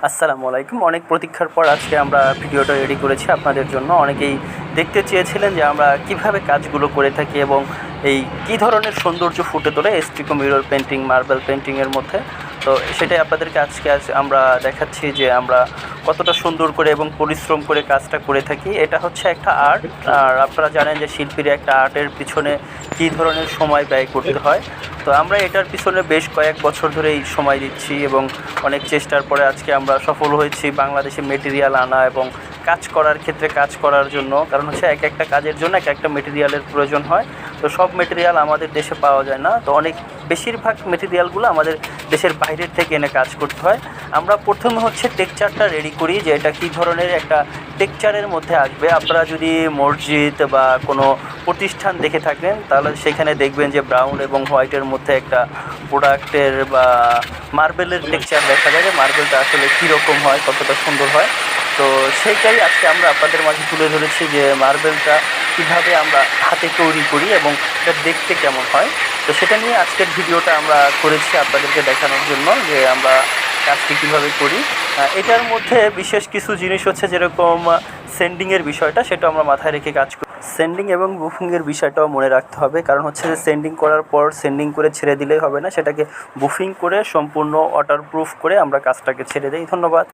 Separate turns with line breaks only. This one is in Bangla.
আসসালামু আলাইকুম। অনেক প্রতীক্ষার পর আজকে আমরা ভিডিওটা রেডি করেছি আপনাদের জন্য। অনেকেই দেখতে চেয়েছিলেন যে আমরা কিভাবে কাজগুলো করে থাকি এবং এই কী ধরনের সৌন্দর্য ফুটে তোলে স্টিকো মিরর পেন্টিং, মার্বেল পেন্টিংয়ের মধ্যে। তো সেটাই আপনাদেরকে আজ আমরা দেখাচ্ছি যে আমরা কতটা সুন্দর করে এবং পরিশ্রম করে কাজটা করে থাকি। এটা হচ্ছে একটা আর্ট, আর আপনারা জানেন যে শিল্পীর একটা আর্টের পিছনে কী ধরনের সময় ব্যয় করতে হয়। তো আমরা এটার পিছনে বেশ কয়েক বছর ধরেই সময় দিচ্ছি এবং অনেক চেষ্টার পরে আজকে আমরা সফল হয়েছি বাংলাদেশে মেটেরিয়াল আনা এবং কাজ করার ক্ষেত্রে কাজ করার জন্য। কারণ হচ্ছে এক একটা কাজের জন্য এক একটা মেটেরিয়ালের প্রয়োজন হয়। তো সব মেটেরিয়াল আমাদের দেশে পাওয়া যায় না। তো বেশিরভাগ মেটেরিয়ালগুলো আমাদের দেশের বাইরের থেকে এনে কাজ করতে হয়। আমরা প্রথমে হচ্ছে টেক্সচারটা রেডি করি যে এটা কী ধরনের একটা টেক্সচারের মধ্যে আসবে। আপনারা যদি মসজিদ বা কোনো প্রতিষ্ঠান দেখে থাকেন তাহলে সেখানে দেখবেন যে ব্রাউন এবং হোয়াইটের মধ্যে একটা প্রোডাক্টের বা মার্বেলের টেক্সচার দেখা যায়, যে মার্বেলটা আসলে কীরকম হয়, কতটা সুন্দর হয়। তো সেইটাই আজকে আমরা আপনাদের মাঝে তুলে ধরেছি যে মার্বেলটা কীভাবে আমরা হাতে তৈরি করি এবং এটা দেখতে কেমন হয়। তো সেটা নিয়ে আজকের ভিডিওটা আমরা করেছি আপনাদেরকে দেখানোর জন্য যে আমরা কাজটি কীভাবে করি। এটার মধ্যে বিশেষ কিছু জিনিস হচ্ছে, যেরকম সেন্ডিংয়ের বিষয়টা, সেটা আমরা মাথায় রেখে কাজ করি। সেন্ডিং এবং বুফিংয়ের বিষয়টাও মনে রাখতে হবে, কারণ হচ্ছে যে সেন্ডিং করার পর সেন্ডিং করে ছেড়ে দিলেই হবে না, সেটাকে বুফিং করে সম্পূর্ণ ওয়াটারপ্রুফ করে আমরা কাজটাকে ছেড়ে দিই। ধন্যবাদ।